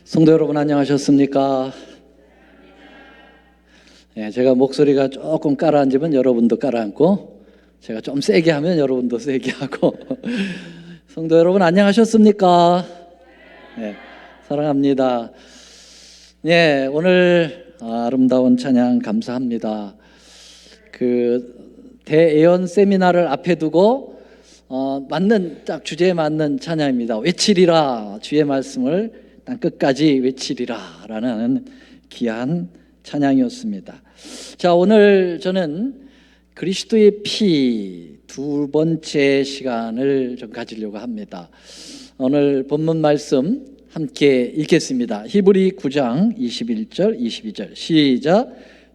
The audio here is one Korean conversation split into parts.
성도 여러분 안녕하셨습니까? 제가 목소리가 조금 가라앉으면 여러분도 가라앉고, 제가 좀 세게 하면 여러분도 세게 하고 성도 여러분 안녕하셨습니까? 사랑합니다. 오늘 아름다운 찬양 감사합니다. 그 대예언 세미나를 앞에 두고 딱 주제에 맞는 찬양입니다. 외치리라, 주의 말씀을 땅 끝까지 외치리라 라는 귀한 찬양이었습니다. 자, 오늘 저는 그리스도의 피 두 번째 시간을 좀 가지려고 합니다. 오늘 본문 말씀 함께 읽겠습니다. 히브리 9장 21절 22절 시작.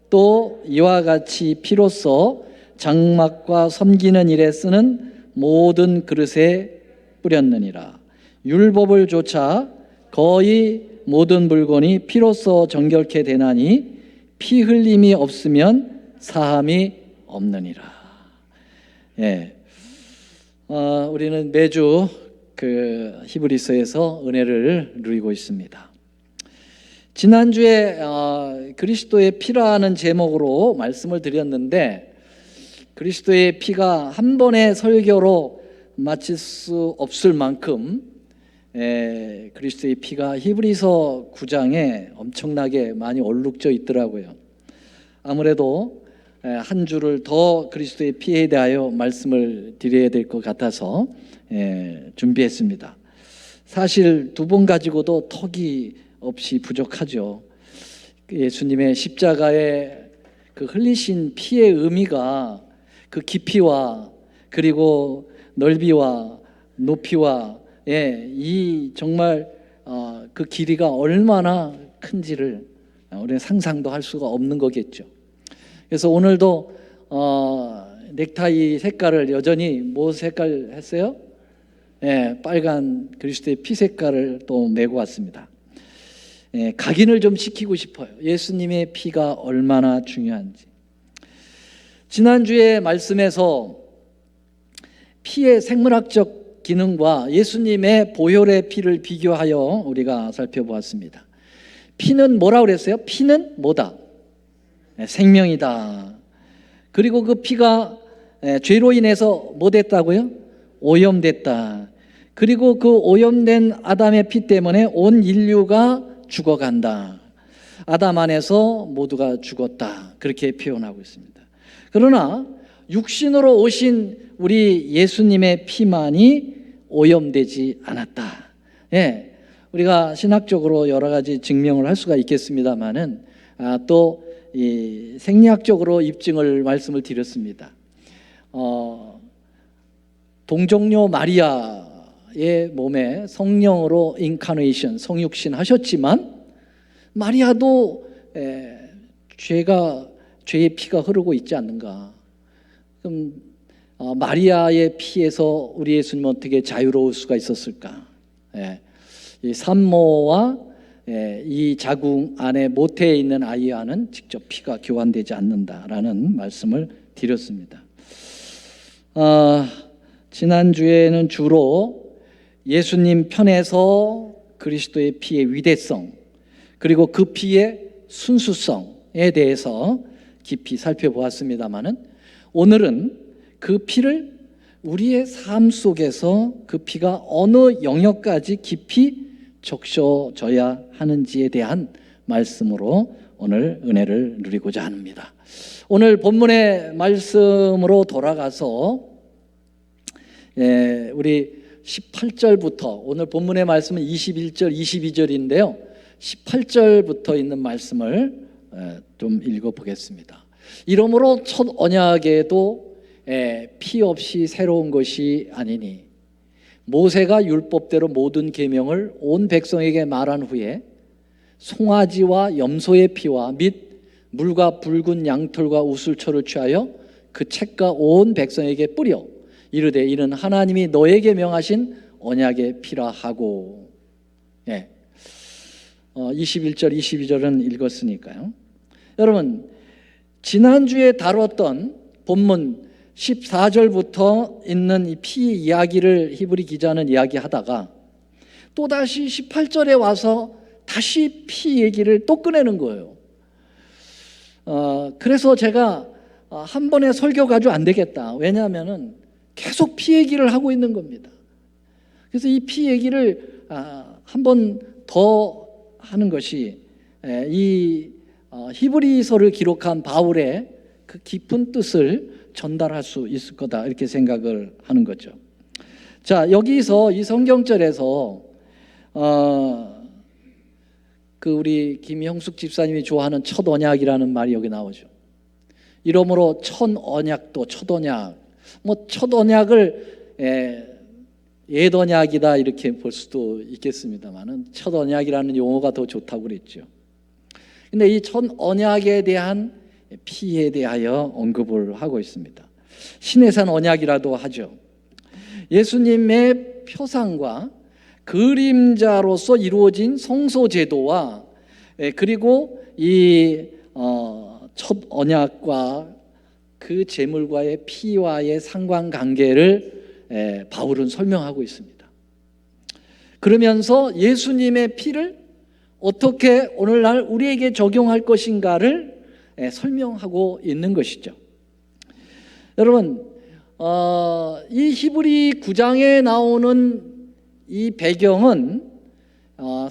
또 이와 같이 피로써 장막과 섬기는 일에 쓰는 모든 그릇에 뿌렸느니라. 율법을 조차 거의 모든 물건이 피로써 정결케 되나니 피 흘림이 없으면 사함이 없느니라. 우리는 매주 그 히브리서에서 은혜를 누리고 있습니다. 지난주에 그리스도의 피라는 제목으로 말씀을 드렸는데, 그리스도의 피가 한 번의 설교로 마칠 수 없을 만큼 그리스도의 피가 히브리서 9장에 엄청나게 많이 얼룩져 있더라고요. 아무래도 한 주를 더 그리스도의 피에 대하여 말씀을 드려야 될 것 같아서 준비했습니다. 사실 두 번 가지고도 턱이 없이 부족하죠. 예수님의 십자가의 그 흘리신 피의 의미가 그 깊이와 그리고 넓이와 높이와 이 정말 그 길이가 얼마나 큰지를 우리는 상상도 할 수가 없는 거겠죠. 그래서 오늘도 넥타이 색깔을 여전히 뭐 색깔 했어요? 빨간 그리스도의 피 색깔을 또 메고 왔습니다. 각인을 좀 시키고 싶어요. 예수님의 피가 얼마나 중요한지. 지난주에 말씀에서 피의 생물학적 기능과 예수님의 보혈의 피를 비교하여 우리가 살펴보았습니다. 피는 뭐라고 그랬어요? 피는 뭐다? 생명이다. 그리고 그 피가 죄로 인해서 뭐 됐다고요? 오염됐다. 그리고 그 오염된 아담의 피 때문에 온 인류가 죽어간다. 아담 안에서 모두가 죽었다. 그렇게 표현하고 있습니다. 그러나 육신으로 오신 우리 예수님의 피만이 오염되지 않았다. 우리가 신학적으로 여러 가지 증명을 할 수가 있겠습니다만은 또 이 생리학적으로 입증을 말씀을 드렸습니다. 동정녀 마리아의 몸에 성령으로 인카네이션, 성육신 하셨지만 마리아도 죄의 피가 흐르고 있지 않는가? 그럼 마리아의 피에서 우리 예수님은 어떻게 자유로울 수가 있었을까? 이 산모와 이 자궁 안에 모태에 있는 아이와는 직접 피가 교환되지 않는다라는 말씀을 드렸습니다. 지난주에는 주로 예수님 편에서 그리스도의 피의 위대성, 그리고 그 피의 순수성에 대해서 깊이 살펴보았습니다마는, 오늘은 그 피를 우리의 삶 속에서 그 피가 어느 영역까지 깊이 적셔져야 하는지에 대한 말씀으로 오늘 은혜를 누리고자 합니다. 오늘 본문의 말씀으로 돌아가서 우리 18절부터, 오늘 본문의 말씀은 21절, 22절인데요. 18절부터 있는 말씀을 좀 읽어보겠습니다. 이러므로 첫 언약에도 피 없이 새로운 것이 아니니 모세가 율법대로 모든 계명을 온 백성에게 말한 후에 송아지와 염소의 피와 및 물과 붉은 양털과 우슬초를 취하여 그 책과 온 백성에게 뿌려 이르되 이는 하나님이 너에게 명하신 언약의 피라 하고. 21절 22절은 읽었으니까요. 여러분, 지난주에 다뤘던 본문 14절부터 있는 이 피 이야기를 히브리 기자는 이야기하다가 또다시 18절에 와서 다시 피 얘기를 또 꺼내는 거예요. 그래서 제가 한 번에 설교 가지고 안 되겠다. 왜냐하면은 계속 피 얘기를 하고 있는 겁니다. 그래서 이 피 얘기를 한 번 더 하는 것이 이 히브리서를 기록한 바울의 그 깊은 뜻을 전달할 수 있을 거다, 이렇게 생각을 하는 거죠. 자, 여기서 이 성경절에서 그 우리 김형숙 집사님이 좋아하는 첫 언약이라는 말이 여기 나오죠. 이러므로 첫 언약도 첫 언약, 뭐 첫 언약을 옛 언약이다 이렇게 볼 수도 있겠습니다만은 첫 언약이라는 용어가 더 좋다고 그랬죠. 근데 이 첫 언약에 대한 피에 대하여 언급을 하고 있습니다. 시내산 언약이라도 하죠. 예수님의 표상과 그림자로서 이루어진 성소제도와 그리고 이 첫 언약과 그 제물과의 피와의 상관관계를 바울은 설명하고 있습니다. 그러면서 예수님의 피를 어떻게 오늘날 우리에게 적용할 것인가를 설명하고 있는 것이죠. 여러분, 이 히브리 9장에 나오는 이 배경은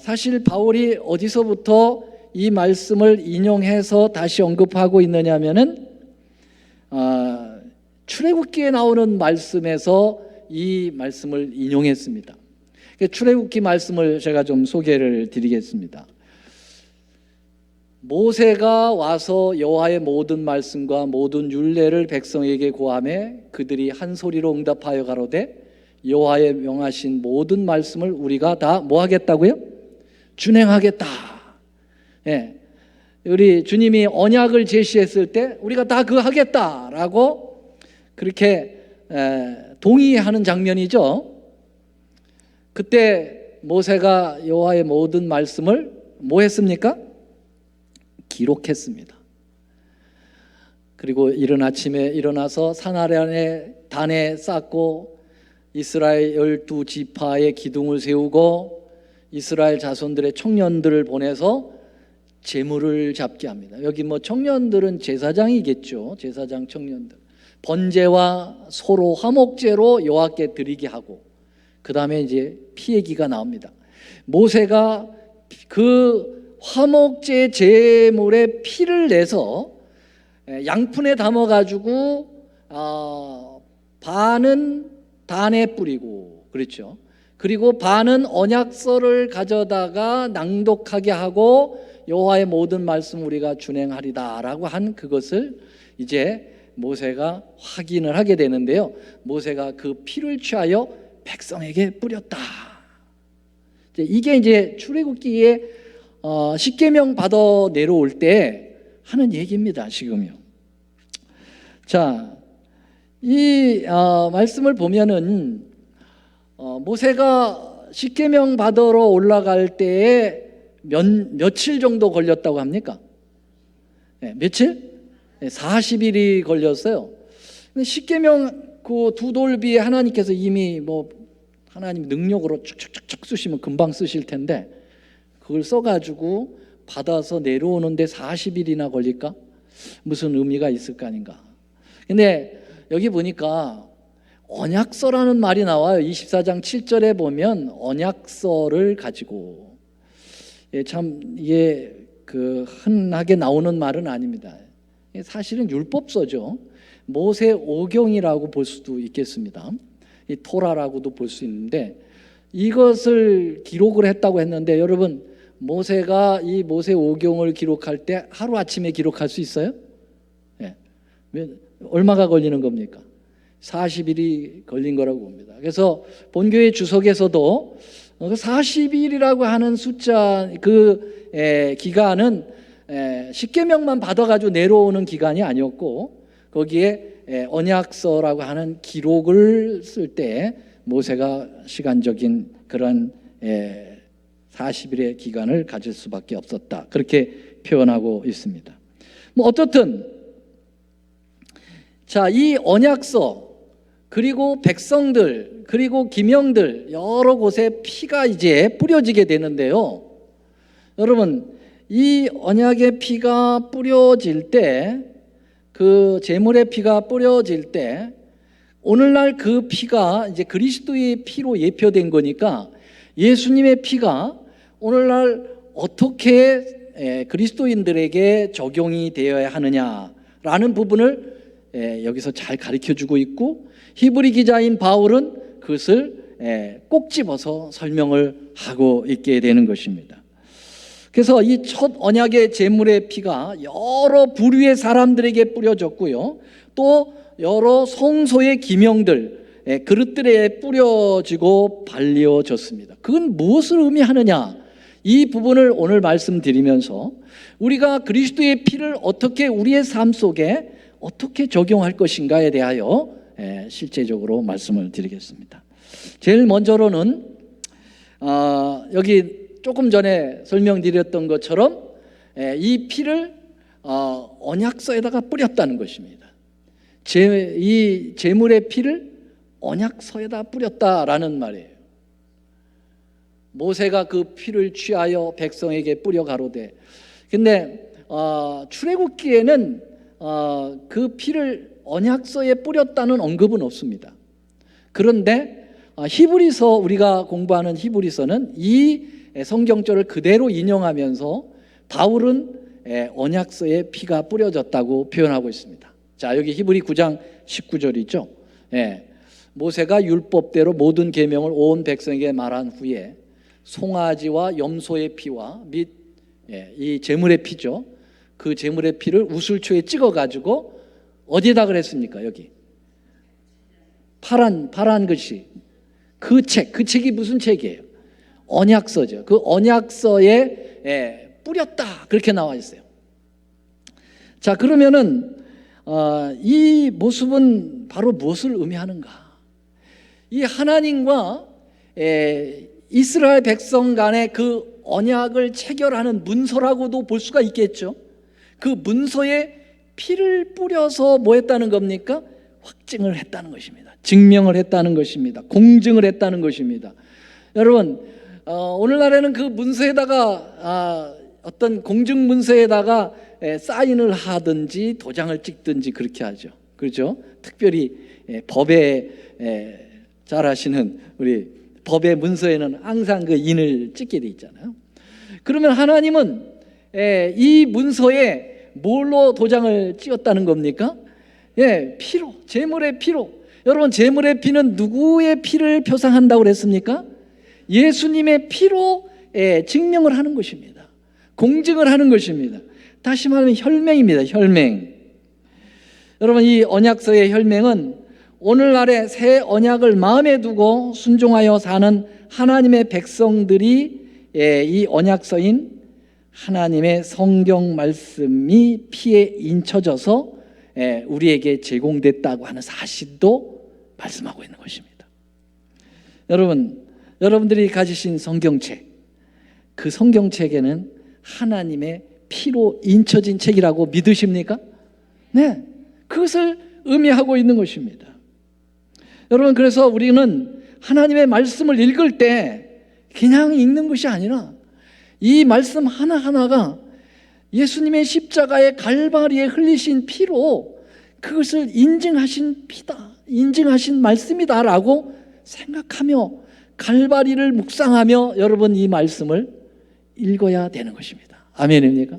사실 바울이 어디서부터 이 말씀을 인용해서 다시 언급하고 있느냐 하면은 출애굽기에 나오는 말씀에서 이 말씀을 인용했습니다. 출애굽기 말씀을 제가 좀 소개를 드리겠습니다. 모세가 와서 여호와의 모든 말씀과 모든 율례를 백성에게 고하매 그들이 한 소리로 응답하여 가로되 여호와의 명하신 모든 말씀을 우리가 다 뭐 하겠다고요? 준행하겠다. 우리 주님이 언약을 제시했을 때 우리가 다 그거 하겠다라고 그렇게 동의하는 장면이죠. 그때 모세가 여호와의 모든 말씀을 뭐 했습니까? 기록했습니다. 그리고 이른 아침에 일어나서 산 아래 단에 쌓고 이스라엘 12지파의 기둥을 세우고 이스라엘 자손들의 청년들을 보내서 제물을 잡게 합니다. 여기 뭐 청년들은 제사장이겠죠. 제사장 청년들. 번제와 소로 화목제로 여호와께 드리게 하고 그 다음에 이제 피 얘기가 나옵니다. 모세가 그 화목제 제물의 피를 내서 양푼에 담아가지고 반은 단에 뿌리고 그렇죠. 그리고 반은 언약서를 가져다가 낭독하게 하고 여호와의 모든 말씀 우리가 준행하리다라고 한 그것을 이제 모세가 확인을 하게 되는데요. 모세가 그 피를 취하여 백성에게 뿌렸다. 이게 이제 출애굽기에 십계명 받아 내려올 때 하는 얘기입니다. 지금요. 자, 이 말씀을 보면은 모세가 십계명 받으러 올라갈 때에 며칠 정도 걸렸다고 합니까? 며칠? 40일이 걸렸어요. 근데 십계명 그 두 돌비에 하나님께서 이미 뭐 하나님 능력으로 쭉쭉쭉 쓰시면 금방 쓰실 텐데 그걸 써가지고 받아서 내려오는데 40일이나 걸릴까? 무슨 의미가 있을 거 아닌가? 근데 여기 보니까 언약서라는 말이 나와요. 24장 7절에 보면 언약서를 가지고 참 이게 그 흔하게 나오는 말은 아닙니다. 사실은 율법서죠. 모세 오경이라고 볼 수도 있겠습니다. 이 토라라고도 볼 수 있는데 이것을 기록을 했다고 했는데 여러분 모세가 이 모세 오경을 기록할 때 하루아침에 기록할 수 있어요? 얼마가 걸리는 겁니까? 40일이 걸린 거라고 봅니다. 그래서 본교회 주석에서도 40일이라고 하는 숫자 그 기간은 십계명만 받아가지고 내려오는 기간이 아니었고 거기에 언약서라고 하는 기록을 쓸 때 모세가 시간적인 그런 40일의 기간을 가질 수밖에 없었다. 그렇게 표현하고 있습니다. 뭐 어떻든 자, 이 언약서 그리고 백성들 그리고 기명들 여러 곳에 피가 이제 뿌려지게 되는데요. 여러분, 이 언약의 피가 뿌려질 때, 그 제물의 피가 뿌려질 때, 오늘날 그 피가 이제 그리스도의 피로 예표된 거니까 예수님의 피가 오늘날 어떻게 그리스도인들에게 적용이 되어야 하느냐라는 부분을 여기서 잘 가르쳐주고 있고, 히브리 기자인 바울은 그것을 꼭 집어서 설명을 하고 있게 되는 것입니다. 그래서 이 첫 언약의 제물의 피가 여러 부류의 사람들에게 뿌려졌고요, 또 여러 성소의 기명들, 그릇들에 뿌려지고 발려졌습니다. 그건 무엇을 의미하느냐, 이 부분을 오늘 말씀드리면서 우리가 그리스도의 피를 어떻게 우리의 삶 속에 어떻게 적용할 것인가에 대하여 실제적으로 말씀을 드리겠습니다. 제일 먼저로는 여기 조금 전에 설명드렸던 것처럼 이 피를 언약서에다가 뿌렸다는 것입니다. 이 제물의 피를 언약서에다 뿌렸다라는 말이에요. 모세가 그 피를 취하여 백성에게 뿌려 가로되, 근데 출애굽기에는 그 피를 언약서에 뿌렸다는 언급은 없습니다. 그런데 히브리서, 우리가 공부하는 히브리서는 이 성경절을 그대로 인용하면서 바울은 언약서에 피가 뿌려졌다고 표현하고 있습니다. 자, 여기 히브리 9장 19절이죠. 모세가 율법대로 모든 계명을 온 백성에게 말한 후에 송아지와 염소의 피와 및 이 제물의 피죠, 그 제물의 피를 우슬초에 찍어가지고 어디에다 그랬습니까? 여기 파란 글씨, 그 책이 무슨 책이에요? 언약서죠. 그 언약서에 뿌렸다, 그렇게 나와 있어요. 자, 그러면은 이 모습은 바로 무엇을 의미하는가? 이 하나님과 이스라엘 백성 간의 그 언약을 체결하는 문서라고도 볼 수가 있겠죠. 그 문서에 피를 뿌려서 뭐 했다는 겁니까? 확증을 했다는 것입니다. 증명을 했다는 것입니다. 공증을 했다는 것입니다. 여러분, 오늘날에는 그 문서에다가 어떤 공증 문서에다가 사인을 하든지 도장을 찍든지 그렇게 하죠. 그렇죠? 특별히 법에 잘 아시는 우리 법의 문서에는 항상 그 인을 찍게 돼 있잖아요. 그러면 하나님은 이 문서에 뭘로 도장을 찍었다는 겁니까? 피로, 제물의 피로. 여러분, 제물의 피는 누구의 피를 표상한다고 그랬습니까? 예수님의 피로 증명을 하는 것입니다. 공증을 하는 것입니다. 다시 말하면 혈맹입니다. 혈맹. 여러분, 이 언약서의 혈맹은 오늘날의 새 언약을 마음에 두고 순종하여 사는 하나님의 백성들이 이 언약서인 하나님의 성경 말씀이 피에 인쳐져서 우리에게 제공됐다고 하는 사실도 말씀하고 있는 것입니다. 여러분들이 가지신 성경책, 그 성경책에는 하나님의 피로 인쳐진 책이라고 믿으십니까? 네, 그것을 의미하고 있는 것입니다. 여러분, 그래서 우리는 하나님의 말씀을 읽을 때 그냥 읽는 것이 아니라 이 말씀 하나하나가 예수님의 십자가의 갈바리에 흘리신 피로 그것을 인증하신 피다, 인증하신 말씀이다라고 생각하며 갈바리를 묵상하며 여러분 이 말씀을 읽어야 되는 것입니다. 아멘입니까?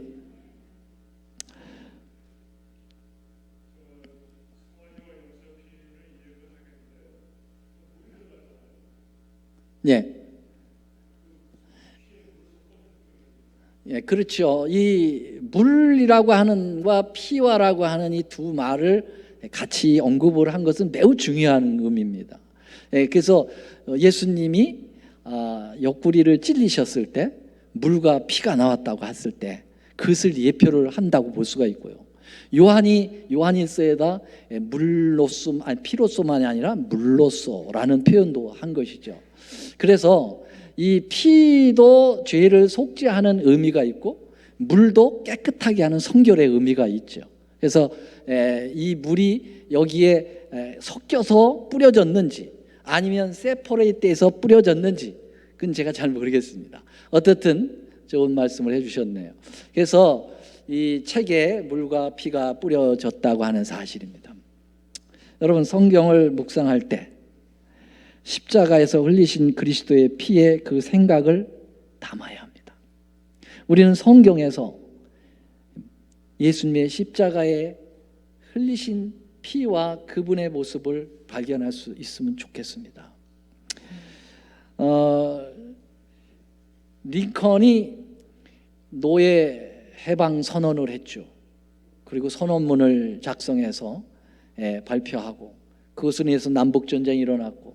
그렇죠. 이 물이라고 하는과 피와라고 하는 이 두 말을 같이 언급을 한 것은 매우 중요한 의미입니다. 그래서 예수님이 옆구리를 찔리셨을 때 물과 피가 나왔다고 했을 때 그것을 예표를 한다고 볼 수가 있고요. 요한일서에다 피로소만이 아니라 물로소라는 표현도 한 것이죠. 그래서 이 피도 죄를 속죄하는 의미가 있고 물도 깨끗하게 하는 성결의 의미가 있죠. 그래서 이 물이 여기에 섞여서 뿌려졌는지 아니면 세퍼레이트해서 뿌려졌는지 그건 제가 잘 모르겠습니다. 어떻든 좋은 말씀을 해주셨네요. 그래서 이 책에 물과 피가 뿌려졌다고 하는 사실입니다. 여러분, 성경을 묵상할 때 십자가에서 흘리신 그리스도의 피의 그 생각을 담아야 합니다. 우리는 성경에서 예수님의 십자가에 흘리신 피와 그분의 모습을 발견할 수 있으면 좋겠습니다. 링컨이 노예 해방 선언을 했죠. 그리고 선언문을 작성해서 발표하고, 그것으로 인해서 남북전쟁이 일어났고,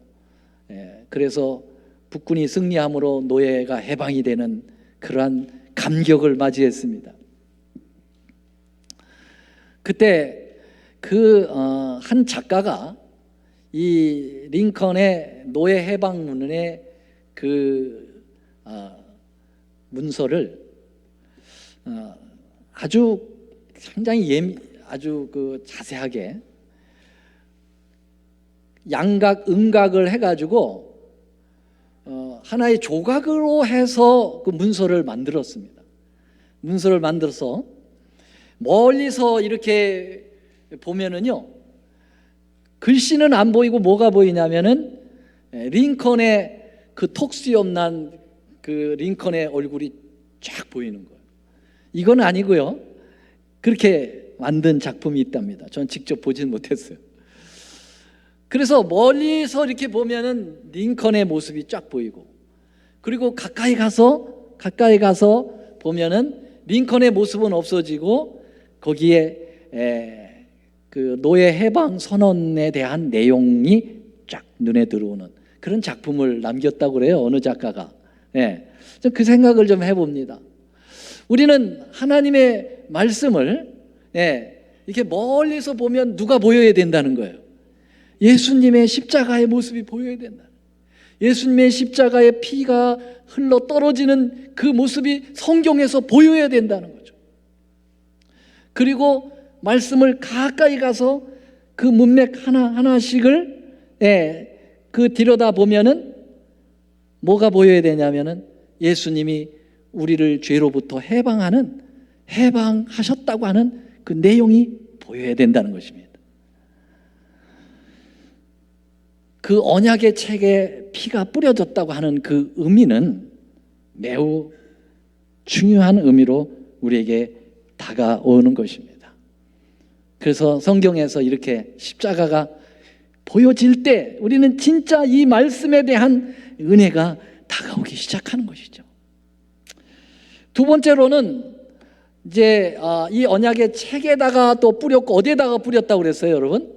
그래서 북군이 승리함으로 노예가 해방이 되는 그러한 감격을 맞이했습니다. 그때 한 작가가 이 링컨의 노예 해방문의 문서를 아주 상당히 아주 자세하게 양각, 음각을 해가지고 하나의 조각으로 해서 그 문서를 만들었습니다. 문서를 만들어서 멀리서 이렇게 보면은요, 글씨는 안 보이고 뭐가 보이냐면은 링컨의 그 톡수염 난 그 링컨의 얼굴이 쫙 보이는 거예요. 이건 아니고요, 그렇게 만든 작품이 있답니다. 저는 직접 보진 못했어요. 그래서 멀리서 이렇게 보면은 링컨의 모습이 쫙 보이고, 그리고 가까이 가서 보면은 링컨의 모습은 없어지고, 거기에 그 노예 해방 선언에 대한 내용이 쫙 눈에 들어오는 그런 작품을 남겼다고 그래요, 어느 작가가. 그 생각을 좀 해봅니다. 우리는 하나님의 말씀을 이렇게 멀리서 보면 누가 보여야 된다는 거예요? 예수님의 십자가의 모습이 보여야 된다. 예수님의 십자가의 피가 흘러 떨어지는 그 모습이 성경에서 보여야 된다는 거죠. 그리고 말씀을 가까이 가서 그 문맥 하나하나씩을 들여다 보면은 뭐가 보여야 되냐면은 예수님이 우리를 죄로부터 해방하셨다고 하는 그 내용이 보여야 된다는 것입니다. 그 언약의 책에 피가 뿌려졌다고 하는 그 의미는 매우 중요한 의미로 우리에게 다가오는 것입니다. 그래서 성경에서 이렇게 십자가가 보여질 때 우리는 진짜 이 말씀에 대한 은혜가 다가오기 시작하는 것이죠. 두 번째로는 이제 이 언약의 책에다가 또 뿌렸고, 어디에다가 뿌렸다고 그랬어요, 여러분?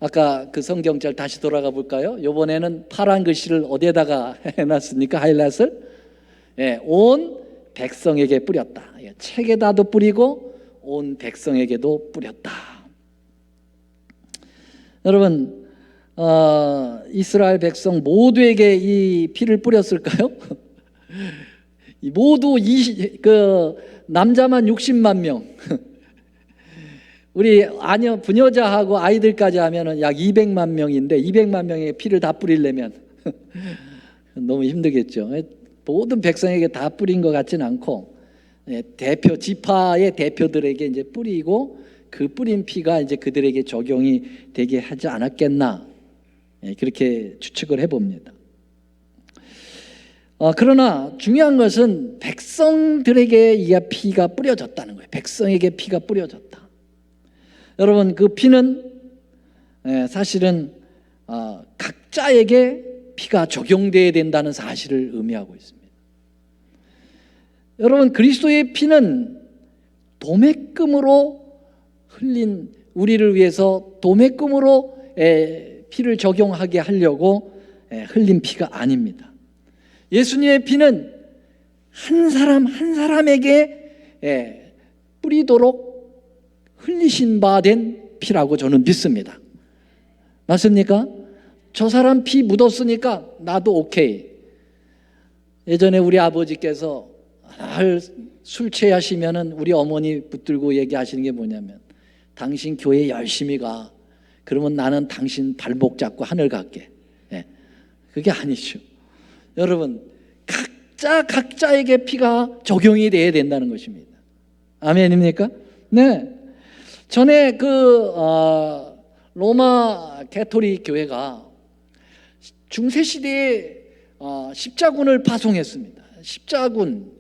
아까 그 성경절 다시 돌아가 볼까요? 이번에는 파란 글씨를 어디에다가 해놨습니까? 하이라이트를? 온 백성에게 뿌렸다. 책에다도 뿌리고 온 백성에게도 뿌렸다. 여러분, 이스라엘 백성 모두에게 이 피를 뿌렸을까요? 모두 남자만 60만 명, 우리 부녀자하고 아이들까지 하면은 약 200만 명인데 200만 명의 피를 다 뿌리려면 너무 힘들겠죠. 모든 백성에게 다 뿌린 것 같지는 않고, 지파의 대표들에게 이제 뿌리고, 그 뿌린 피가 이제 그들에게 적용이 되게 하지 않았겠나, 그렇게 추측을 해봅니다. 그러나 중요한 것은 백성들에게 이 피가 뿌려졌다는 거예요. 백성에게 피가 뿌려졌다. 여러분, 그 피는 사실은 각자에게 피가 적용되어야 된다는 사실을 의미하고 있습니다. 여러분, 그리스도의 피는 도매금으로 흘린, 우리를 위해서 도매금으로 피를 적용하게 하려고 흘린 피가 아닙니다. 예수님의 피는 한 사람 한 사람에게 뿌리도록 흘리신 바 된 피라고 저는 믿습니다. 맞습니까? 저 사람 피 묻었으니까 나도 오케이. 예전에 우리 아버지께서 술 취하시면은 우리 어머니 붙들고 얘기하시는 게 뭐냐면, 당신 교회 열심히 가. 그러면 나는 당신 발목 잡고 하늘 갈게. 그게 아니죠. 여러분, 각자에게 피가 적용이 돼야 된다는 것입니다. 아멘입니까? 네. 전에 로마 가톨릭 교회가 중세 시대에 십자군을 파송했습니다. 십자군,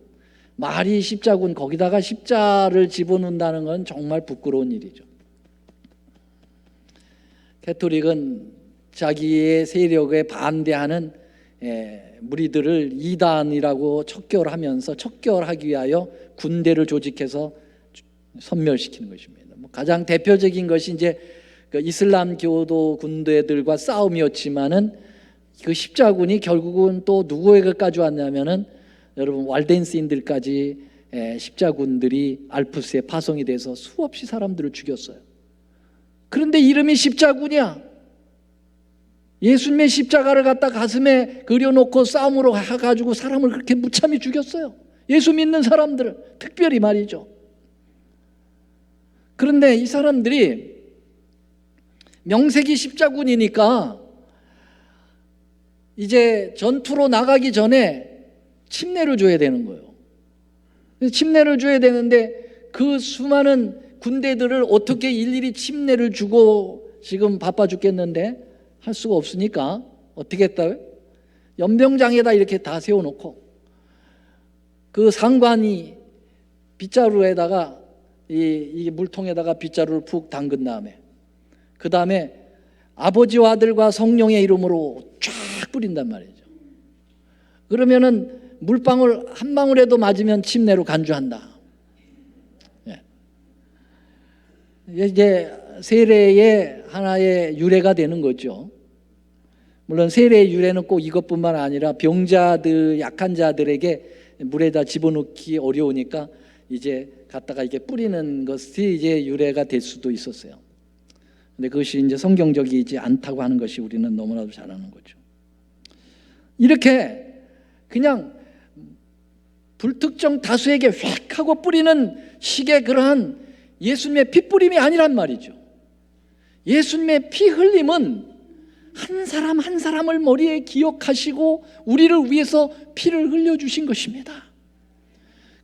말이 십자군, 거기다가 십자를 집어넣는다는 건 정말 부끄러운 일이죠. 가톨릭은 자기의 세력에 반대하는 무리들을 이단이라고 척결하기 위하여 군대를 조직해서 섬멸시키는 것입니다. 가장 대표적인 것이 이제 그 이슬람 교도 군대들과 싸움이었지만은 그 십자군이 결국은 또 누구에게까지 왔냐면은 여러분 walden스인들까지 십자군들이 알프스에 파송이 돼서 수없이 사람들을 죽였어요. 그런데 이름이 십자군이야. 예수님의 십자가를 갖다 가슴에 그려놓고 싸움으로 해가지고 사람을 그렇게 무참히 죽였어요. 예수 믿는 사람들을 특별히 말이죠. 그런데 이 사람들이 명색이 십자군이니까 이제 전투로 나가기 전에 침례를 줘야 되는 거예요. 침례를 줘야 되는데 그 수많은 군대들을 어떻게 일일이 침례를 주고 지금 바빠 죽겠는데 할 수가 없으니까 어떻게 했다고요? 연병장에다 이렇게 다 세워놓고 그 상관이 빗자루에다가 이 물통에다가 빗자루를 푹 담근 다음에 그 다음에 아버지와 아들과 성령의 이름으로 쫙 뿌린단 말이죠. 그러면은 물방울 한 방울에도 맞으면 침례로 간주한다. 이제 세례의 하나의 유래가 되는 거죠. 물론 세례의 유래는 꼭 이것뿐만 아니라 병자들, 약한 자들에게 물에다 집어넣기 어려우니까 이제 갖다가 이게 뿌리는 것이 이제 유래가 될 수도 있었어요. 근데 그것이 이제 성경적이지 않다고 하는 것이 우리는 너무나도 잘 아는 거죠. 이렇게 그냥 불특정 다수에게 휙 하고 뿌리는 식의 그러한 예수님의 피 뿌림이 아니란 말이죠. 예수님의 피 흘림은 한 사람 한 사람을 머리에 기억하시고 우리를 위해서 피를 흘려주신 것입니다.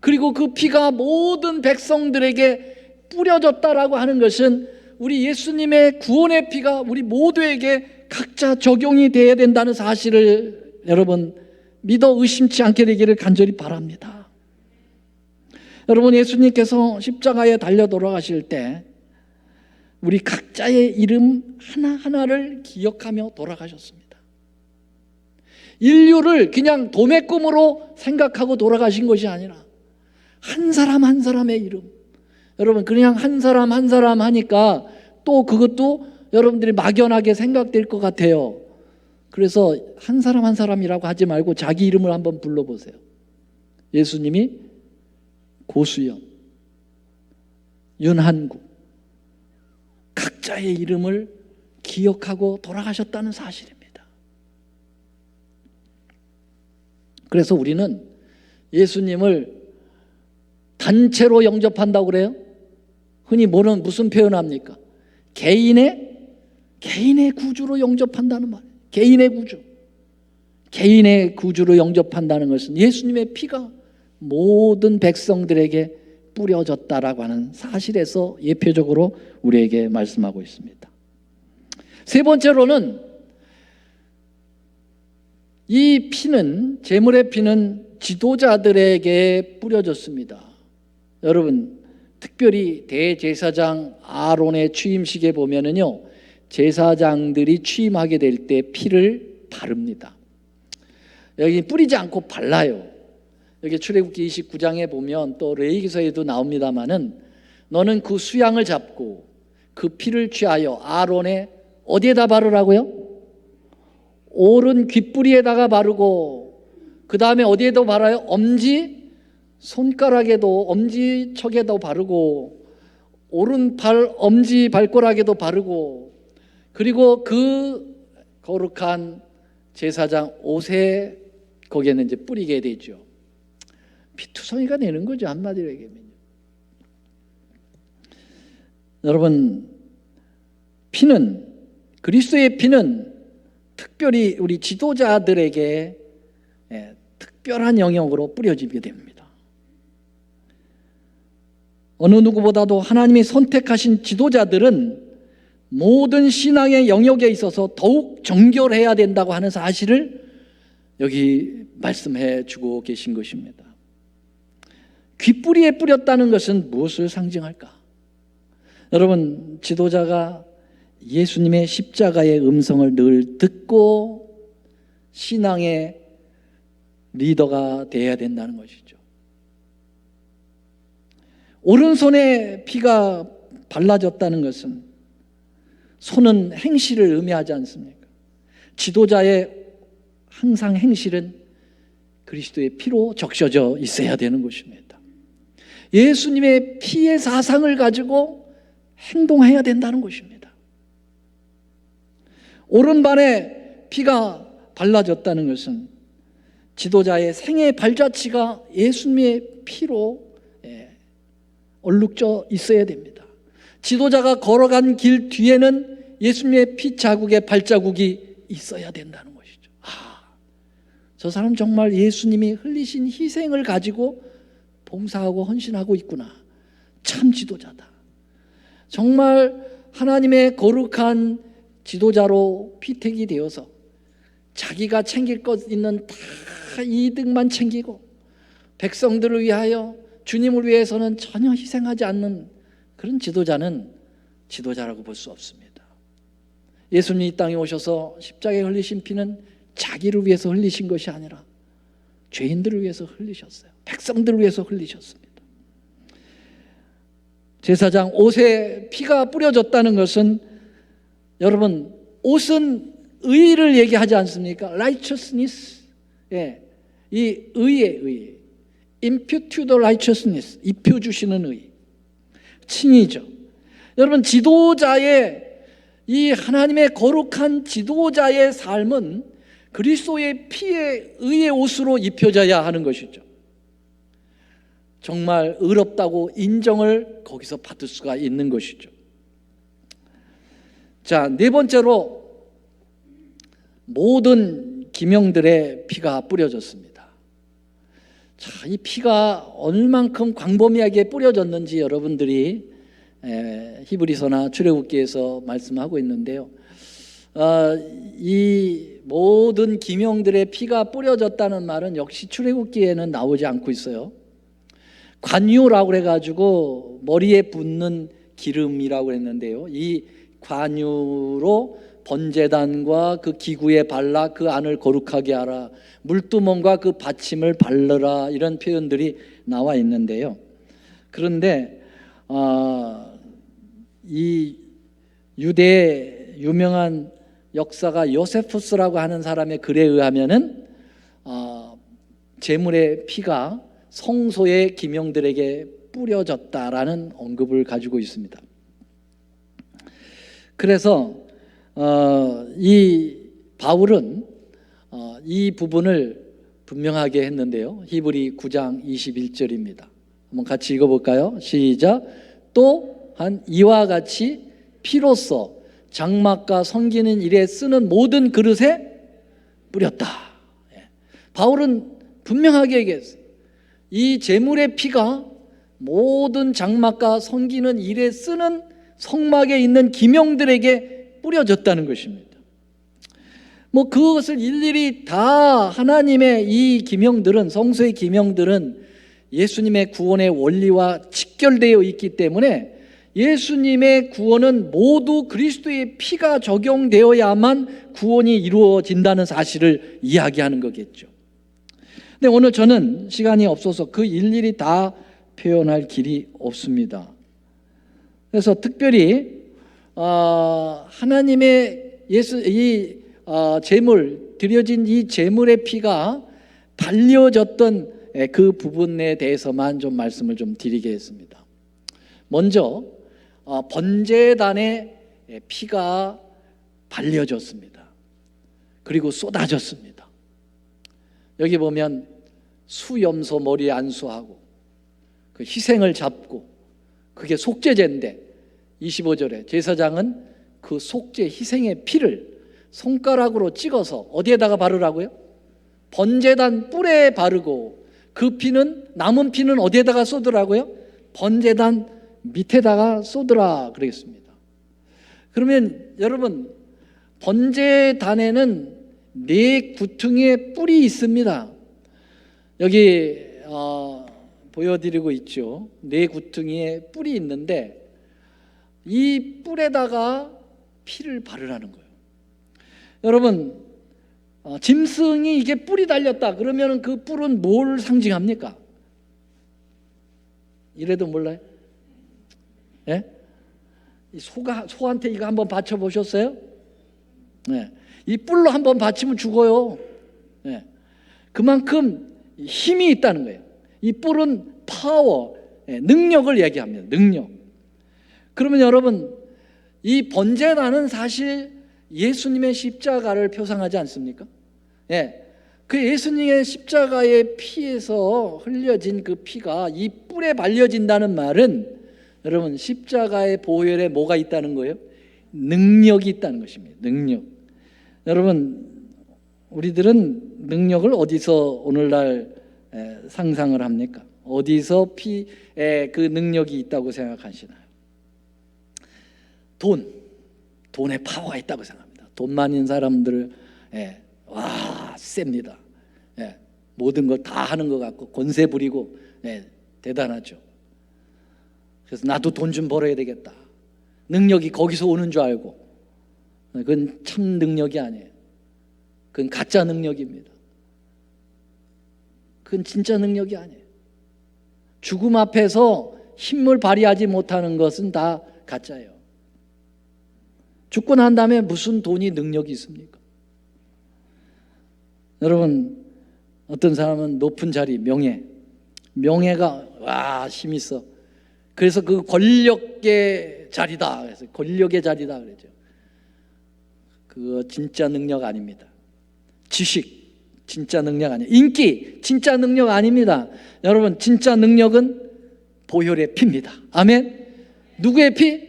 그리고 그 피가 모든 백성들에게 뿌려졌다라고 하는 것은 우리 예수님의 구원의 피가 우리 모두에게 각자 적용이 되어야 된다는 사실을 여러분 믿어 의심치 않게 되기를 간절히 바랍니다. 여러분, 예수님께서 십자가에 달려 돌아가실 때 우리 각자의 이름 하나하나를 기억하며 돌아가셨습니다. 인류를 그냥 도매꿈으로 생각하고 돌아가신 것이 아니라 한 사람 한 사람의 이름. 여러분, 그냥 한 사람 한 사람 하니까 또 그것도 여러분들이 막연하게 생각될 것 같아요. 그래서 한 사람 한 사람이라고 하지 말고 자기 이름을 한번 불러보세요. 예수님이 고수연, 윤한구, 각자의 이름을 기억하고 돌아가셨다는 사실입니다. 그래서 우리는 예수님을 단체로 영접한다고 그래요. 흔히 무슨 표현합니까? 개인의 구주로 영접한다는 말이에요. 개인의 구주로 영접한다는 것은 예수님의 피가 모든 백성들에게 뿌려졌다라고 하는 사실에서 예표적으로 우리에게 말씀하고 있습니다. 세 번째로는 이 피는, 제물의 피는 지도자들에게 뿌려졌습니다. 여러분, 특별히 대제사장 아론의 취임식에 보면은요, 제사장들이 취임하게 될 때 피를 바릅니다. 여기 뿌리지 않고 발라요. 여기 출애굽기 29장에 보면 또 레위기서에도 나옵니다마는 너는 그 수양을 잡고 그 피를 취하여 아론의 어디에다 바르라고요? 오른 귓뿌리에다가 바르고 그 다음에 어디에도 바라요? 엄지 손가락에도 엄지척에도 바르고 오른발 엄지 발가락에도 바르고 그리고 그 거룩한 제사장 옷에 거기에는 이제 뿌리게 되죠. 피투성이가 되는 거죠, 한마디로 얘기하면. 여러분, 피는, 그리스도의 피는 특별히 우리 지도자들에게 특별한 영역으로 뿌려지게 됩니다. 어느 누구보다도 하나님이 선택하신 지도자들은 모든 신앙의 영역에 있어서 더욱 정결해야 된다고 하는 사실을 여기 말씀해 주고 계신 것입니다. 귓뿌리에 뿌렸다는 것은 무엇을 상징할까? 여러분, 지도자가 예수님의 십자가의 음성을 늘 듣고 신앙의 리더가 되어야 된다는 것이죠. 오른손에 피가 발라졌다는 것은 손은 행실을 의미하지 않습니까? 지도자의 항상 행실은 그리스도의 피로 적셔져 있어야 되는 것입니다. 예수님의 피의 사상을 가지고 행동해야 된다는 것입니다. 오른발에 피가 발라졌다는 것은 지도자의 생애 발자취가 예수님의 피로 얼룩져 있어야 됩니다. 지도자가 걸어간 길 뒤에는 예수님의 피 자국의 발자국이 있어야 된다는 것이죠. 저 사람 정말 예수님이 흘리신 희생을 가지고 봉사하고 헌신하고 있구나. 참 지도자다. 정말 하나님의 거룩한 지도자로 피택이 되어서 자기가 챙길 것 있는 다 이득만 챙기고 백성들을 위하여 주님을 위해서는 전혀 희생하지 않는 그런 지도자는 지도자라고 볼 수 없습니다. 예수님이 이 땅에 오셔서 십자가에 흘리신 피는 자기를 위해서 흘리신 것이 아니라 죄인들을 위해서 흘리셨어요. 백성들을 위해서 흘리셨습니다. 제사장 옷에 피가 뿌려졌다는 것은, 여러분, 옷은 의를 얘기하지 않습니까? righteousness. 이 의의 의. impute to the righteousness. 입혀주시는 의. 칭의죠. 여러분, 지도자의 이 하나님의 거룩한 지도자의 삶은 그리스도의 피의 의의 옷으로 입혀져야 하는 것이죠. 정말 의롭다고 인정을 거기서 받을 수가 있는 것이죠. 자, 네 번째로 모든 기명들의 피가 뿌려졌습니다. 자, 이 피가 얼만큼 광범위하게 뿌려졌는지 여러분들이 히브리서나 출애굽기에서 말씀하고 있는데요. 이 모든 기명들의 피가 뿌려졌다는 말은 역시 출애굽기에는 나오지 않고 있어요. 관유라고 그래가지고 머리에 붓는 기름이라고 했는데요. 이 관유로 번제단과 그 기구에 발라 그 안을 거룩하게 하라, 물두멍과 그 받침을 바르라, 이런 표현들이 나와 있는데요. 그런데 이 유대의 유명한 역사가 요세푸스라고 하는 사람의 글에 의하면은 제물의 피가 성소의 기명들에게 뿌려졌다라는 언급을 가지고 있습니다. 그래서 이 바울은 이 부분을 분명하게 했는데요. 히브리 9장 21절입니다. 한번 같이 읽어볼까요? 시작. 또한 이와 같이 피로써 장막과 섬기는 일에 쓰는 모든 그릇에 뿌렸다. 바울은 분명하게 얘기했어요. 이 제물의 피가 모든 장막과 섬기는 일에 쓰는 성막에 있는 기명들에게 뿌려졌다는 것입니다. 그것을 일일이 다 하나님의 이 기명들은, 성소의 기명들은 예수님의 구원의 원리와 직결되어 있기 때문에 예수님의 구원은 모두 그리스도의 피가 적용되어야만 구원이 이루어진다는 사실을 이야기하는 거겠죠. 근데 오늘 저는 시간이 없어서 그 일일이 다 표현할 길이 없습니다. 그래서 특별히 하나님의 이 제물, 드려진 이 제물의 피가 발려졌던 그 부분에 대해서만 좀 말씀을 좀 드리겠습니다. 먼저 번제단의 피가 발려졌습니다. 그리고 쏟아졌습니다. 여기 보면 수염소 머리에 안수하고 그 희생을 잡고, 그게 속죄제인데 25절에 제사장은 그 속죄 희생의 피를 손가락으로 찍어서 어디에다가 바르라고요? 번제단 뿔에 바르고 그 피는 남은 피는 어디에다가 쏟으라고요? 번제단 밑에다가 쏟으라 그러겠습니다. 그러면 여러분, 번제단에는 4구퉁이의 뿔이 있습니다. 여기 보여드리고 있죠. 4구퉁이의 뿔이 있는데 이 뿔에다가 피를 바르라는 거예요. 여러분, 짐승이 이게 뿔이 달렸다 그러면 그 뿔은 뭘 상징합니까? 이래도 몰라요? 예? 소한테 이거 한번 받쳐 보셨어요? 네. 이 뿔로 한번 받치면 죽어요. 네. 그만큼 힘이 있다는 거예요. 이 뿔은 파워, 능력을 얘기합니다. 능력. 그러면 여러분, 이 번제단은 사실 예수님의 십자가를 표상하지 않습니까? 예. 그 예수님의 십자가의 피에서 흘려진 그 피가 이 뿔에 발려진다는 말은 여러분, 십자가의 보혈에 뭐가 있다는 거예요? 능력이 있다는 것입니다. 능력. 여러분, 우리들은 능력을 어디서 오늘날 상상을 합니까? 어디서 그 능력이 있다고 생각하시나요? 돈의 파워가 있다고 생각합니다. 돈 많은 사람들, 와, 셉니다. 모든 걸 다 하는 것 같고 권세 부리고 대단하죠. 그래서 나도 돈 좀 벌어야 되겠다. 능력이 거기서 오는 줄 알고. 그건 참 능력이 아니에요. 그건 가짜 능력입니다. 그건 진짜 능력이 아니에요. 죽음 앞에서 힘을 발휘하지 못하는 것은 다 가짜예요. 죽고 난 다음에 무슨 돈이 능력이 있습니까? 여러분, 어떤 사람은 높은 자리, 명예가 와, 힘 있어. 그래서 그 권력의 자리다. 그래서 권력의 자리다 그러죠. 그거 진짜 능력 아닙니다. 지식 진짜 능력 아니에요. 인기 진짜 능력 아닙니다. 여러분, 진짜 능력은 보혈의 피입니다. 아멘. 누구의 피?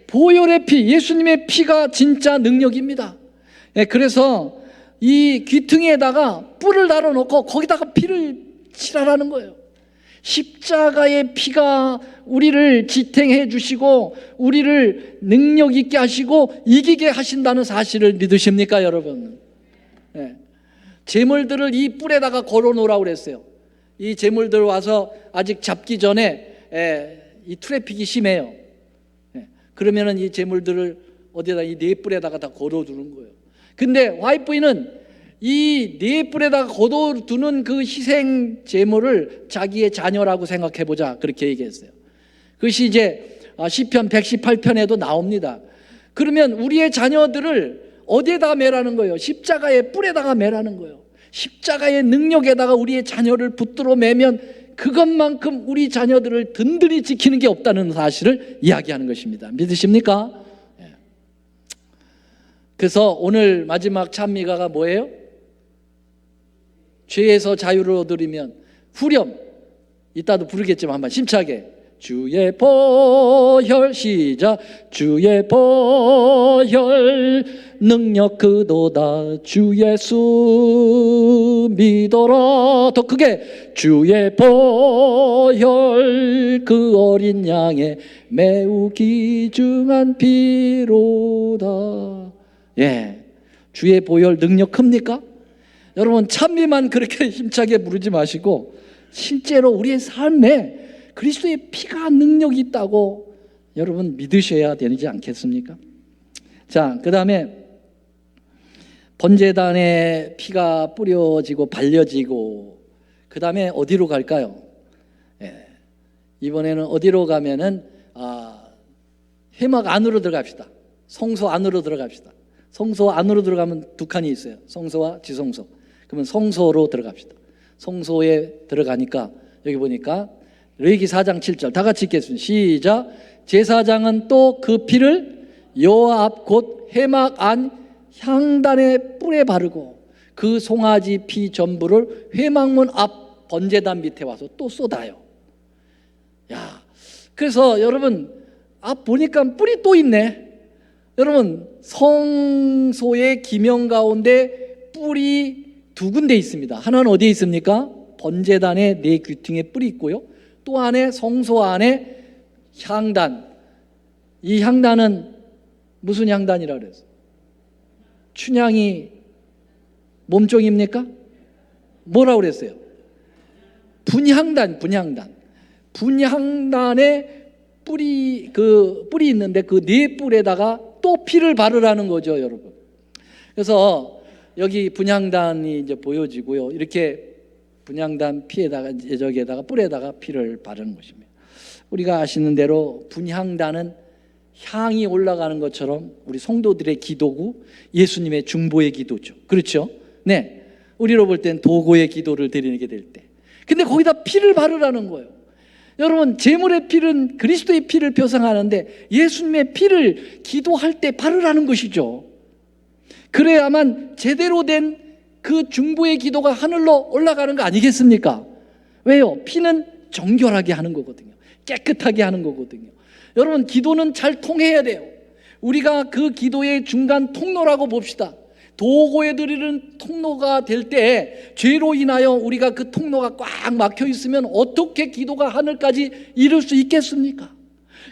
보혈의 피, 예수님의 피가 진짜 능력입니다. 그래서 이 귀퉁이에다가 뿔을 달아놓고 거기다가 피를 칠하라는 거예요. 십자가의 피가 우리를 지탱해 주시고 우리를 능력 있게 하시고 이기게 하신다는 사실을 믿으십니까, 여러분? 재물들을 이 뿔에다가 걸어 놓으라고 그랬어요. 이 재물들 와서 아직 잡기 전에 이 트래픽이 심해요. 그러면은 이 재물들을 어디에다 이 4뿔에다가 다 걸어두는 거예요. 근데 와이프는 이 4뿔에다가 걸어두는 그 희생 재물을 자기의 자녀라고 생각해보자, 그렇게 얘기했어요. 그것이 이제 시편 118편에도 나옵니다. 그러면 우리의 자녀들을 어디에다가 매라는 거예요? 십자가의 뿔에다가 매라는 거예요. 십자가의 능력에다가 우리의 자녀를 붙들어 매면 그것만큼 우리 자녀들을 든든히 지키는 게 없다는 사실을 이야기하는 것입니다. 믿으십니까? 그래서 오늘 마지막 찬미가가 뭐예요? 죄에서 자유를 얻으려면 후렴, 이따도 부르겠지만 한번 심차게 주의 보혈, 시작. 주의 보혈 능력 그도다 주 예수 믿어라. 더 크게 주의 보혈 그 어린 양의 매우 귀중한 피로다. 주의 보혈 능력 큽니까? 여러분, 찬미만 그렇게 힘차게 부르지 마시고 실제로 우리의 삶에 그리스도의 피가 능력이 있다고 여러분 믿으셔야 되지 않겠습니까? 자, 그 다음에 번제단에 피가 뿌려지고 발려지고 그 다음에 어디로 갈까요? 이번에는 어디로 가면은 회막 안으로 들어갑시다. 성소 안으로 들어갑시다. 성소 안으로 들어가면 두 칸이 있어요. 성소와 지성소. 그러면 성소로 들어갑시다. 성소에 들어가니까 여기 보니까 레위기 4장 7절 다 같이 읽겠습니다. 시작. 제사장은 또 그 피를 여호와 앞 곧 회막 안 향단의 뿔에 바르고 그 송아지 피 전부를 회막문 앞 번제단 밑에 와서 또 쏟아요. 그래서 여러분 앞 보니까 뿔이 또 있네. 여러분, 성소의 기명 가운데 뿔이 두 군데 있습니다. 하나는 어디에 있습니까? 번제단의 네 귀퉁이에 뿔이 있고요. 또 안에 성소 안에 향단. 이 향단은 무슨 향단이라 그랬어요? 춘향이 몸종입니까? 뭐라고 그랬어요? 분향단. 분향단에 뿔이 있는데 그 네 뿔에다가 또 피를 바르라는 거죠, 여러분. 그래서 여기 분향단이 이제 보여지고요. 이렇게 분향단 피에다가 저기에다가 뿔에다가 피를 바르는 것입니다. 우리가 아시는 대로 분향단은 향이 올라가는 것처럼 우리 성도들의 기도고 예수님의 중보의 기도죠. 그렇죠? 네. 우리로 볼 땐 도고의 기도를 드리게 될 때. 근데 거기다 피를 바르라는 거예요. 여러분, 제물의 피는 그리스도의 피를 표상하는데 예수님의 피를 기도할 때 바르라는 것이죠. 그래야만 제대로 된 그 중보의 기도가 하늘로 올라가는 거 아니겠습니까? 왜요? 피는 정결하게 하는 거거든요. 깨끗하게 하는 거거든요. 여러분, 기도는 잘 통해야 돼요. 우리가 그 기도의 중간 통로라고 봅시다. 도고에 드리는 통로가 될 때 죄로 인하여 우리가 그 통로가 꽉 막혀 있으면 어떻게 기도가 하늘까지 이룰 수 있겠습니까?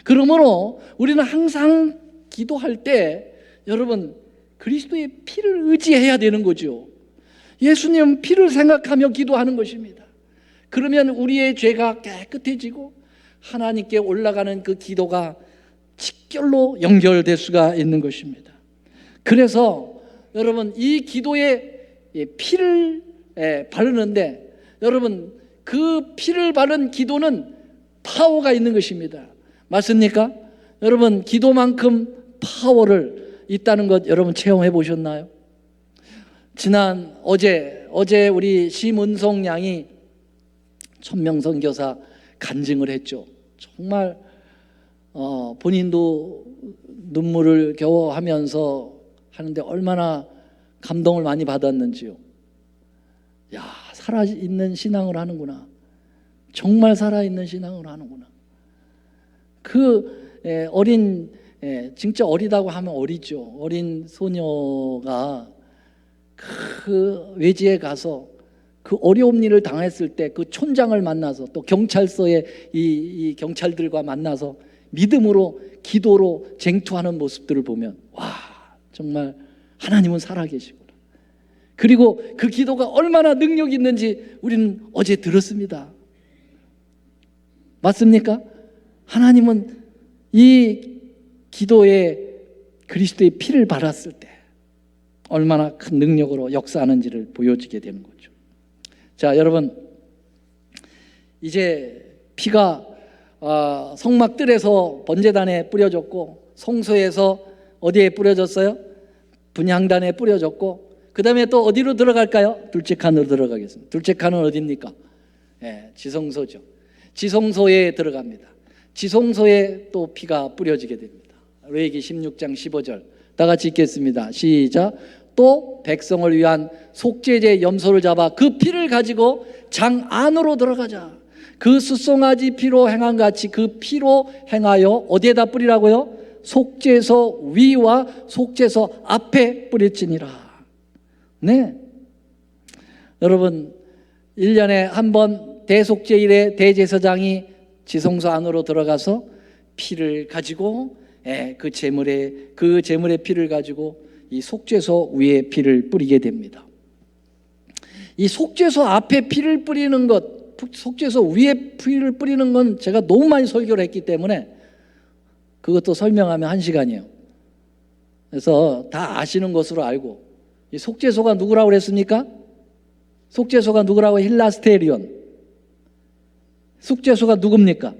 그러므로 우리는 항상 기도할 때 여러분 그리스도의 피를 의지해야 되는 거죠. 예수님 피를 생각하며 기도하는 것입니다. 그러면 우리의 죄가 깨끗해지고 하나님께 올라가는 그 기도가 직결로 연결될 수가 있는 것입니다. 그래서 여러분 이 기도에 피를 바르는데 여러분 그 피를 바른 기도는 파워가 있는 것입니다. 맞습니까? 여러분 기도만큼 파워를 있다는 것 여러분 체험해 보셨나요? 어제 우리 심은송 양이 천명선교사 간증을 했죠. 정말 본인도 눈물을 겨워 하면서 하는데 얼마나 감동을 많이 받았는지요. 야, 살아있는 신앙을 하는구나. 정말 살아있는 신앙을 하는구나. 진짜 어리다고 하면 어리죠. 어린 소녀가 그 외지에 가서 그 어려운 일을 당했을 때 그 촌장을 만나서 또 경찰서에 이 경찰들과 만나서 믿음으로 기도로 쟁투하는 모습들을 보면 와, 정말 하나님은 살아계시구나. 그리고 그 기도가 얼마나 능력이 있는지 우리는 어제 들었습니다. 맞습니까? 하나님은 이 기도에 그리스도의 피를 발랐을 때 얼마나 큰 능력으로 역사하는지를 보여주게 되는 거죠. 자, 여러분 이제 피가 성막들에서 번제단에 뿌려졌고 성소에서 어디에 뿌려졌어요? 분향단에 뿌려졌고 그 다음에 또 어디로 들어갈까요? 둘째 칸으로 들어가겠습니다. 둘째 칸은 어디입니까? 지성소죠. 지성소에 들어갑니다. 지성소에 또 피가 뿌려지게 됩니다. 레위기 16장 15절 다 같이 읽겠습니다. 시작. 또 백성을 위한 속죄제 염소를 잡아 그 피를 가지고 장 안으로 들어가자. 그 숫송아지 피로 행한 같이 그 피로 행하여 어디에다 뿌리라고요? 속죄소 위와 속죄소 앞에 뿌릴지니라. 네, 여러분 1년에 한 번 대속죄일에 대제사장이 지성소 안으로 들어가서 피를 가지고 그 제물의 피를 가지고 이 속죄소 위에 피를 뿌리게 됩니다. 이 속죄소 앞에 피를 뿌리는 것, 속죄소 위에 피를 뿌리는 건 제가 너무 많이 설교를 했기 때문에 그것도 설명하면 1시간이에요. 그래서 다 아시는 것으로 알고 이 속죄소가 누구라고 그랬습니까? 속죄소가 누구라고? 힐라스테리온. 속죄소가 누굽니까?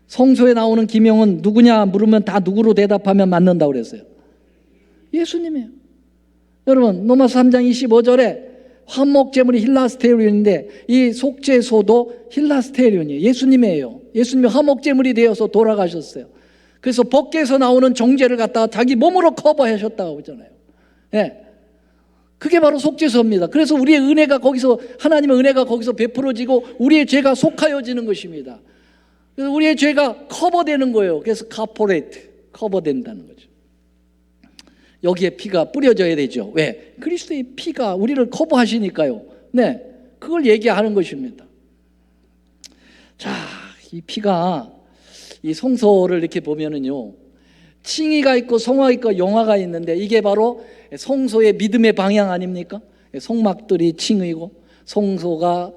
성소에 나오는 기명은 누구냐 물으면 다 누구로 대답하면 맞는다고 그랬어요. 예수님이에요. 여러분 로마서 3장 25절에 화목제물이 힐라스테리온인데 이 속죄소도 힐라스테리온이에요. 예수님이에요. 예수님이 화목제물이 되어서 돌아가셨어요. 그래서 법궤에서 나오는 정죄를 갖다가 자기 몸으로 커버하셨다고 하잖아요. 그게 바로 속죄소입니다. 그래서 우리의 은혜가 거기서 하나님의 은혜가 거기서 베풀어지고 우리의 죄가 속하여지는 것입니다. 그래서 우리의 죄가 커버되는 거예요. 그래서 커버된다는 거죠. 여기에 피가 뿌려져야 되죠. 왜? 그리스도의 피가 우리를 커버하시니까요. 네, 그걸 얘기하는 것입니다. 자, 이 피가 이 성소를 이렇게 보면은요, 칭의가 있고 성화가 있고 영화가 있는데 이게 바로 성소의 믿음의 방향 아닙니까? 성막들이 칭의고 성소가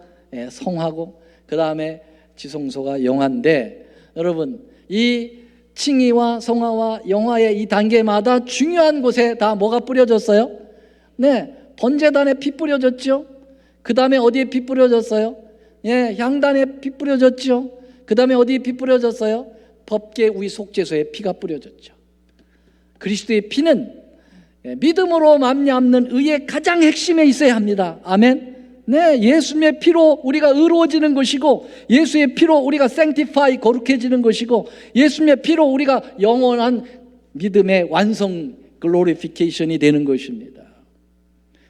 성하고 그 다음에 지성소가 영화인데, 여러분 이 칭의와 성화와 영화의 이 단계마다 중요한 곳에 다 뭐가 뿌려졌어요? 네, 번제단에 피 뿌려졌죠. 그 다음에 어디에 피 뿌려졌어요? 예, 향단에 피 뿌려졌죠. 그 다음에 어디에 피 뿌려졌어요? 법궤 우리 속죄소에 피가 뿌려졌죠. 그리스도의 피는 믿음으로 말미암는 의의 가장 핵심에 있어야 합니다. 아멘. 네, 예수님의 피로 우리가 의로워지는 것이고, 예수의 피로 우리가 sanctify 거룩해지는 것이고, 예수님의 피로 우리가 영원한 믿음의 완성 glorification이 되는 것입니다.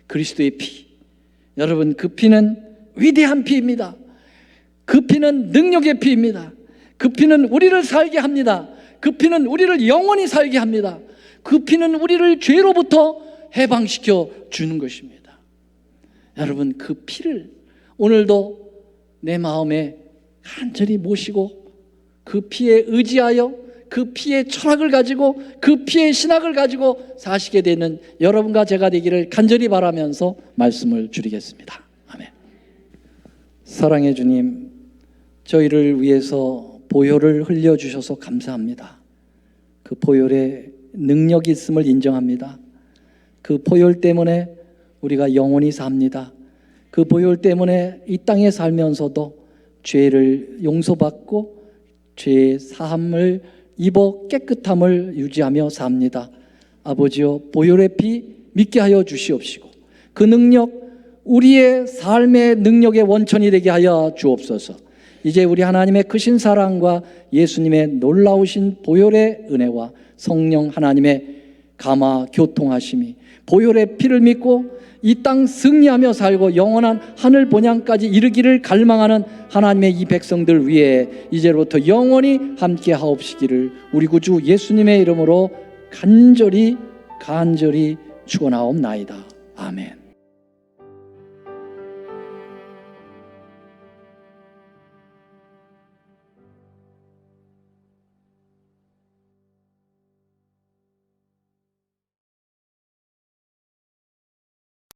그리스도의 피, 여러분 그 피는 위대한 피입니다. 그 피는 능력의 피입니다. 그 피는 우리를 살게 합니다. 그 피는 우리를 영원히 살게 합니다. 그 피는 우리를 죄로부터 해방시켜 주는 것입니다. 여러분 그 피를 오늘도 내 마음에 간절히 모시고 그 피에 의지하여 그 피의 철학을 가지고 그 피의 신학을 가지고 사시게 되는 여러분과 제가 되기를 간절히 바라면서 말씀을 드리겠습니다. 아멘. 사랑의 주님, 저희를 위해서 보혈을 흘려주셔서 감사합니다. 그 보혈에 능력이 있음을 인정합니다. 그 보혈 때문에 우리가 영원히 삽니다. 그 보혈 때문에 이 땅에 살면서도 죄를 용서받고 죄의 사함을 입어 깨끗함을 유지하며 삽니다. 아버지여, 보혈의 피 믿게 하여 주시옵시고 그 능력 우리의 삶의 능력의 원천이 되게 하여 주옵소서. 이제 우리 하나님의 크신 사랑과 예수님의 놀라우신 보혈의 은혜와 성령 하나님의 감화 교통하심이 보혈의 피를 믿고 이 땅 승리하며 살고 영원한 하늘 본향까지 이르기를 갈망하는 하나님의 이 백성들 위에 이제부터 영원히 함께 하옵시기를 우리 구주 예수님의 이름으로 간절히 축원하옵나이다. 아멘.